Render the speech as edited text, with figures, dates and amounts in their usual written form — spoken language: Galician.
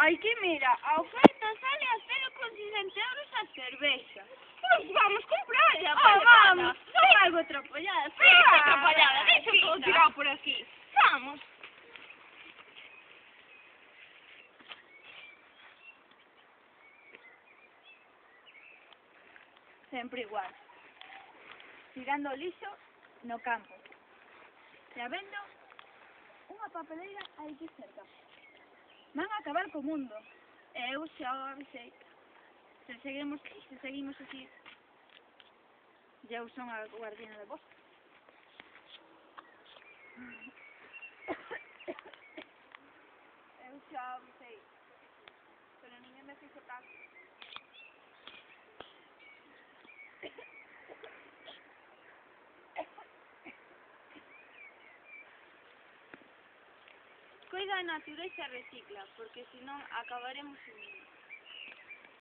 Ai que mira, a oferta sale a 0,60 euros a cervexa. Pois vamos comprarla, vamos. Son algo atropelladas. Sí, atropelladas, deixa todo tirado por aquí. Vamos. Sempre igual. Tirando o lixo no campo. E habendo unha papeleira aí que cerca. Van a acabar co mundo. E eu xa o avisei. Se seguimos así, eu son a guardiana do bosque. Eu xa o avisei. Pero ninguén me fixo caso. Coida a natureza recicla, porque senón acabaremos unidos.